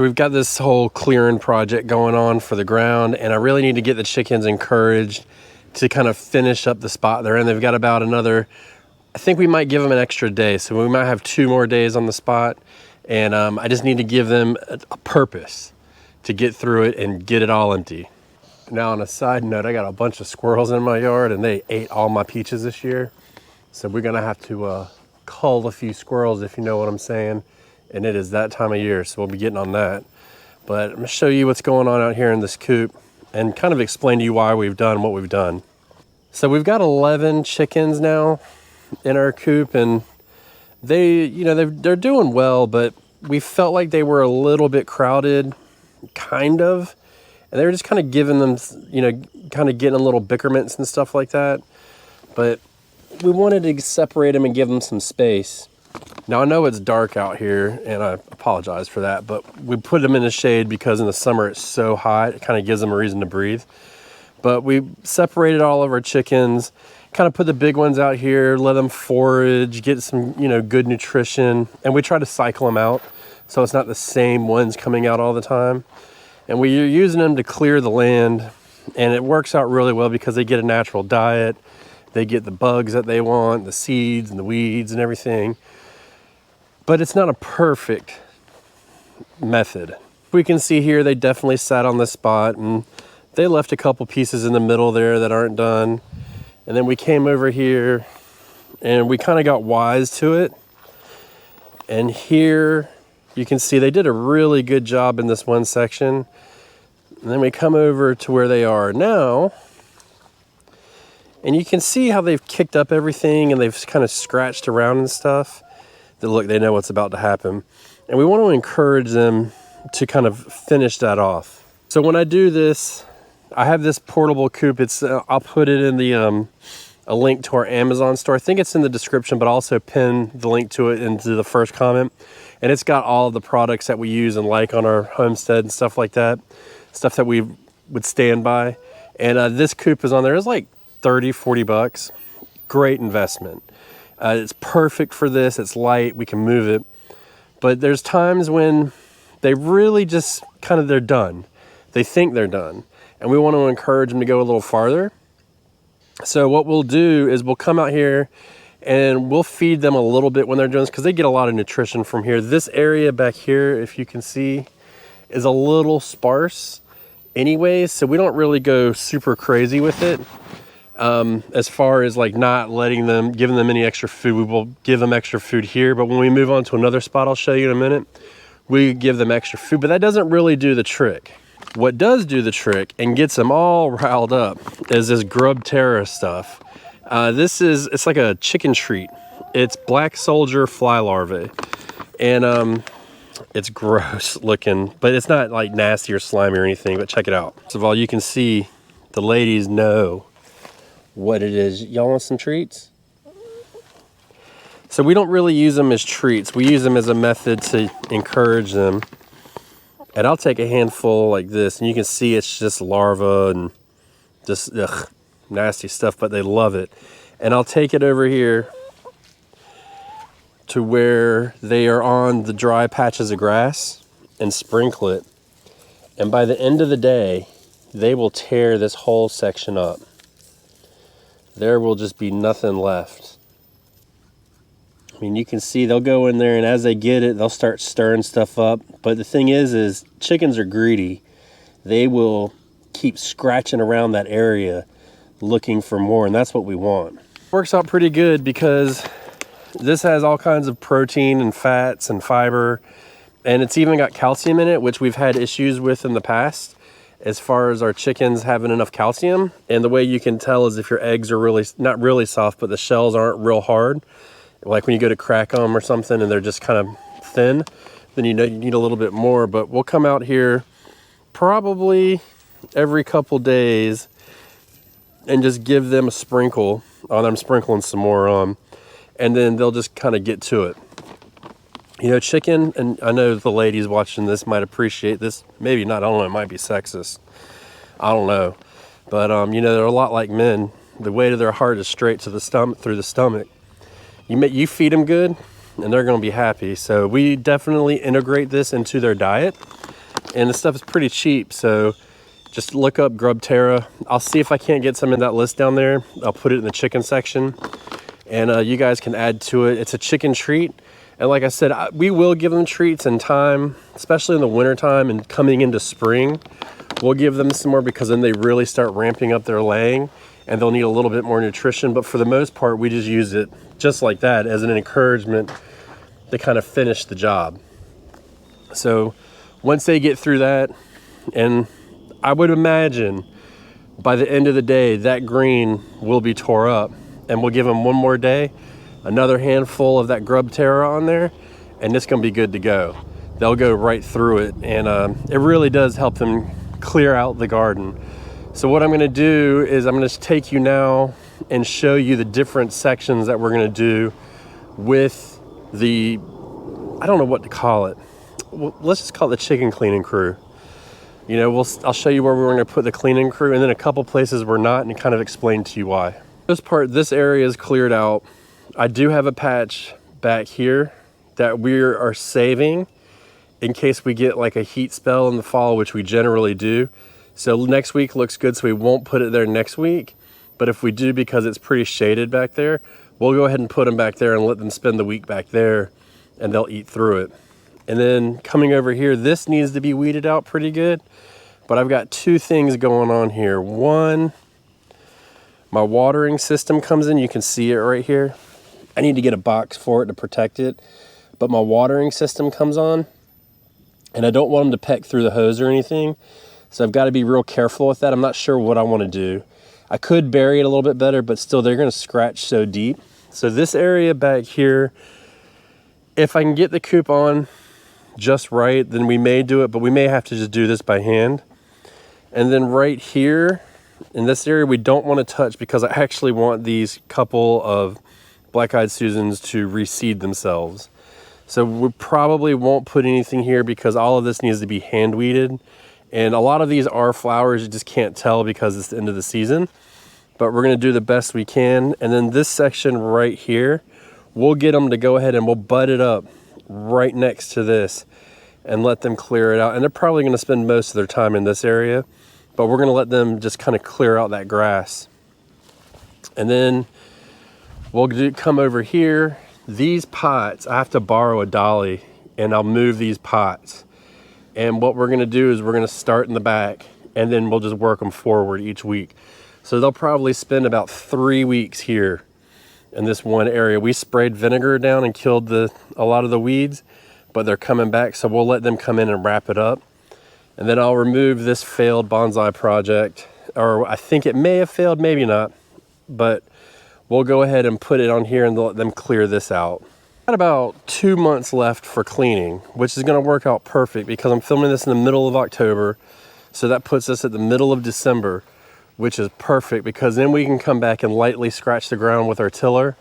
We've got this whole clearing project going on for the ground, and I really need to get the chickens encouraged to kind of finish up the spot they're in. They've got about another, I think we might give them an extra day, so we might have 2 more days on the spot, and I just need to give them a purpose to get through it and get it all empty. Now, on a side note, I got a bunch of squirrels in my yard, and they ate all my peaches this year, so we're gonna have to cull a few squirrels, if you know what I'm saying. And it is that time of year, so we'll be getting on that. But I'm gonna show you what's going on out here in this coop and kind of explain to you why we've done what we've done. So we've got 11 chickens now in our coop, and they're doing well, but we felt like they were a little bit crowded, kind of. And they were just kind of giving them, kind of getting a little bickerments and stuff like that. But we wanted to separate them and give them some space. Now, I know it's dark out here, and I apologize for that, but we put them in the shade because in the summer it's so hot, it kind of gives them a reason to breathe. But we separated all of our chickens, kind of put the big ones out here, let them forage, get some, good nutrition, and we try to cycle them out so it's not the same ones coming out all the time. And we're using them to clear the land, and it works out really well because they get a natural diet, they get the bugs that they want, the seeds and the weeds and everything. But it's not a perfect method. We can see here they definitely sat on this spot, and they left a couple pieces in the middle there that aren't done. And then we came over here and we kind of got wise to it. And here you can see they did a really good job in this one section. And then we come over to where they are now. And you can see how they've kicked up everything and they've kind of scratched around and stuff. Look, they know what's about to happen. And we want to encourage them to kind of finish that off. So when I do this, I have this portable coop. I'll put it in the a link to our Amazon store. I think it's in the description, but I'll also pin the link to it into the first comment. And it's got all of the products that we use and like on our homestead and stuff like that. Stuff that we would stand by. And this coop is on there. It's like 30, 40 bucks. Great investment. It's perfect for this. It's light. We can move it. But there's times when they really just they're done. They think they're done. And we want to encourage them to go a little farther. So what we'll do is we'll come out here and we'll feed them a little bit when they're doing this because they get a lot of nutrition from here. This area back here, if you can see, is a little sparse anyways. So we don't really go super crazy with it. As far as like not giving them any extra food, we will give them extra food here. But when we move on to another spot, I'll show you in a minute, we give them extra food, but that doesn't really do the trick. What does do the trick and gets them all riled up is this GrubTerra stuff. It's like a chicken treat. It's black soldier fly larvae. And, it's gross looking, but it's not like nasty or slimy or anything, but check it out. First of all, you can see the ladies know what it is. Y'all want some treats? So we don't really use them as treats. We use them as a method to encourage them. And I'll take a handful like this, and you can see it's just larva and just nasty stuff, but they love it. And I'll take it over here to where they are on the dry patches of grass and sprinkle it. And by the end of the day, they will tear this whole section up. There will just be nothing left. I mean, you can see they'll go in there, and as they get it, they'll start stirring stuff up. But the thing is chickens are greedy. They will keep scratching around that area looking for more, and that's what we want. Works out pretty good because this has all kinds of protein and fats and fiber, and it's even got calcium in it, which we've had issues with in the past as far as our chickens having enough calcium. And the way you can tell is if your eggs are not really soft, but the shells aren't real hard. Like when you go to crack them or something and they're just kind of thin, then you need a little bit more. But we'll come out here probably every couple days and just give them a sprinkle. I'm sprinkling some more on. And then they'll just kind of get to it. Chicken, and I know the ladies watching this might appreciate this. Maybe not, I don't know, it might be sexist. I don't know. But, they're a lot like men. The weight of their heart is straight to the stomach, through the stomach. You feed them good, and they're going to be happy. So we definitely integrate this into their diet. and this stuff is pretty cheap, so just look up GrubTerra. I'll see if I can't get some in that list down there. I'll put it in the chicken section, and you guys can add to it. It's a chicken treat, and like I said, we will give them treats in time, especially in the winter time and coming into spring. We'll give them some more because then they really start ramping up their laying, and they'll need a little bit more nutrition. But for the most part, we just use it just like that as an encouragement to kind of finish the job. So once they get through that, and I would imagine by the end of the day, that green will be tore up, and we'll give them one more day, another handful of that GrubTerra on there, and it's gonna be good to go. They'll go right through it, and it really does help them clear out the garden. So what I'm gonna do is I'm gonna take you now and show you the different sections that we're gonna do with the, I don't know what to call it. Well, let's just call it the chicken cleaning crew. You know, I'll show you where we're gonna put the cleaning crew, and then a couple places we're not, and kind of explain to you why. This area is cleared out. I do have a patch back here that we are saving in case we get like a heat spell in the fall, which we generally do. So next week looks good, so we won't put it there next week. But if we do, because it's pretty shaded back there, we'll go ahead and put them back there and let them spend the week back there, and they'll eat through it. And then coming over here, this needs to be weeded out pretty good, but I've got two things going on here. One, my watering system comes in. You can see it right here. I need to get a box for it to protect it, but my watering system comes on, and I don't want them to peck through the hose or anything. So I've got to be real careful with that. I'm not sure what I want to do. I could bury it a little bit better, but still they're going to scratch so deep. So this area back here, if I can get the coop on just right, then we may do it, but we may have to just do this by hand. And then right here in this area, we don't want to touch because I actually want these couple of black-eyed Susans to reseed themselves. So we probably won't put anything here because all of this needs to be hand weeded. And a lot of these are flowers, you just can't tell because it's the end of the season. But we're gonna do the best we can. And then this section right here, we'll get them to go ahead and we'll bud it up right next to this and let them clear it out. And they're probably gonna spend most of their time in this area, but we're gonna let them just kind of clear out that grass. And then we'll come over here. These pots, I have to borrow a dolly and I'll move these pots. And what we're gonna do is we're gonna start in the back and then we'll just work them forward each week. So they'll probably spend about 3 weeks here in this one area. We sprayed vinegar down and killed a lot of the weeds, but they're coming back, so we'll let them come in and wrap it up. And then I'll remove this failed bonsai project, or I think it may have failed, maybe not, but we'll go ahead and put it on here and let them clear this out. Got about 2 months left for cleaning, which is gonna work out perfect because I'm filming this in the middle of October, so that puts us at the middle of December, which is perfect because then we can come back and lightly scratch the ground with our tiller.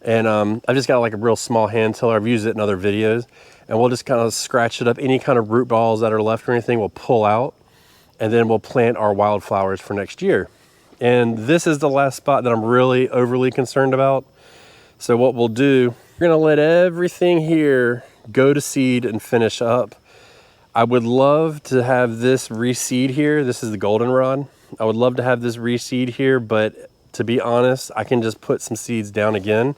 And I've just got like a real small hand tiller. I've used it in other videos, and we'll just kind of scratch it up. Any kind of root balls that are left or anything we'll pull out, and then we'll plant our wildflowers for next year. And this is the last spot that I'm really overly concerned about. So what we'll do, we're gonna let everything here go to seed and finish up. I would love to have this reseed here. This is the goldenrod. I would love to have this reseed here, but to be honest, I can just put some seeds down again,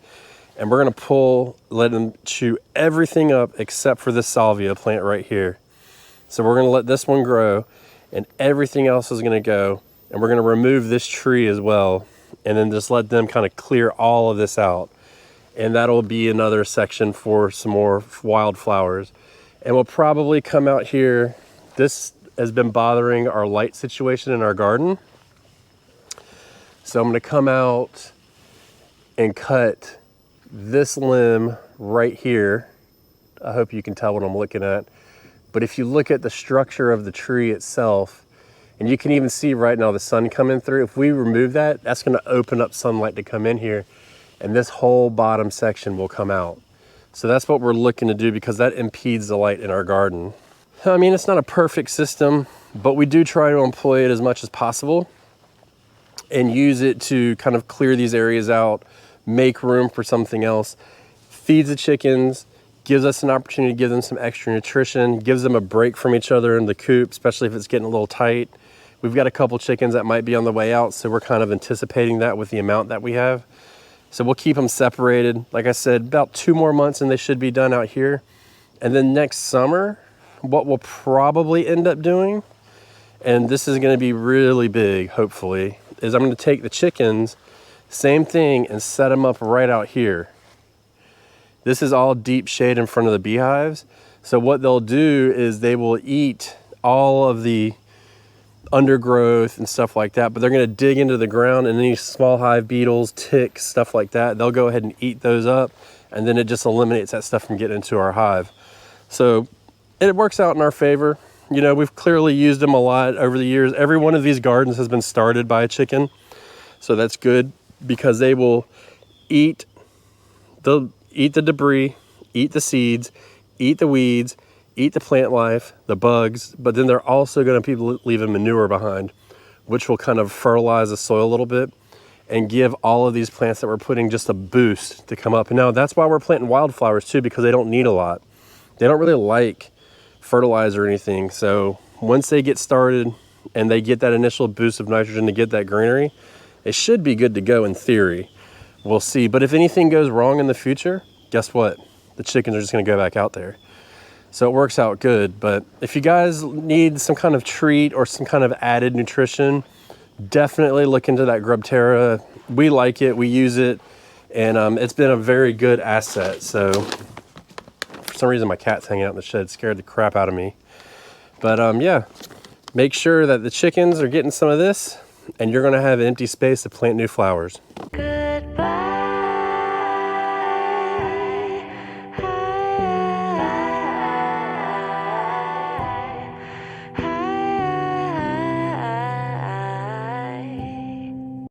and we're gonna let them chew everything up except for this salvia plant right here. So we're gonna let this one grow, and everything else is gonna go, and we're gonna remove this tree as well, and then just let them kind of clear all of this out. And that'll be another section for some more wildflowers. And we'll probably come out here. This has been bothering our light situation in our garden. So I'm gonna come out and cut this limb right here. I hope you can tell what I'm looking at. But if you look at the structure of the tree itself, and you can even see right now the sun coming through, if we remove that, that's gonna open up sunlight to come in here, and this whole bottom section will come out. So that's what we're looking to do because that impedes the light in our garden. I mean, it's not a perfect system, but we do try to employ it as much as possible and use it to kind of clear these areas out, make room for something else, feeds the chickens, gives us an opportunity to give them some extra nutrition, gives them a break from each other in the coop, especially if it's getting a little tight. We've got a couple chickens that might be on the way out, so we're kind of anticipating that with the amount that we have. So we'll keep them separated. Like I said, about 2 more months and they should be done out here. And then next summer, what we'll probably end up doing, and this is gonna be really big, hopefully, is I'm gonna take the chickens, same thing, and set them up right out here. This is all deep shade in front of the beehives. So what they'll do is they will eat all of the undergrowth and stuff like that, but they're going to dig into the ground, and any small hive beetles, ticks, stuff like that, they'll go ahead and eat those up, and then it just eliminates that stuff from getting into our hive. So it works out in our favor. You know, we've clearly used them a lot over the years. Every one of these gardens has been started by a chicken, so that's good because they will eat the debris, eat the seeds, eat the weeds, eat the plant life, the bugs, but then they're also going to be leaving manure behind, which will kind of fertilize the soil a little bit and give all of these plants that we're putting just a boost to come up. And now that's why we're planting wildflowers too, because they don't need a lot. They don't really like fertilizer or anything. So once they get started and they get that initial boost of nitrogen to get that greenery, it should be good to go in theory. We'll see. But if anything goes wrong in the future, guess what? The chickens are just going to go back out there. So it works out good. But if you guys need some kind of treat or some kind of added nutrition, definitely look into that GrubTerra. We like it, we use it, and it's been a very good asset. So for some reason my cat's hanging out in the shed, scared the crap out of me. But yeah, make sure that the chickens are getting some of this, and you're gonna have an empty space to plant new flowers.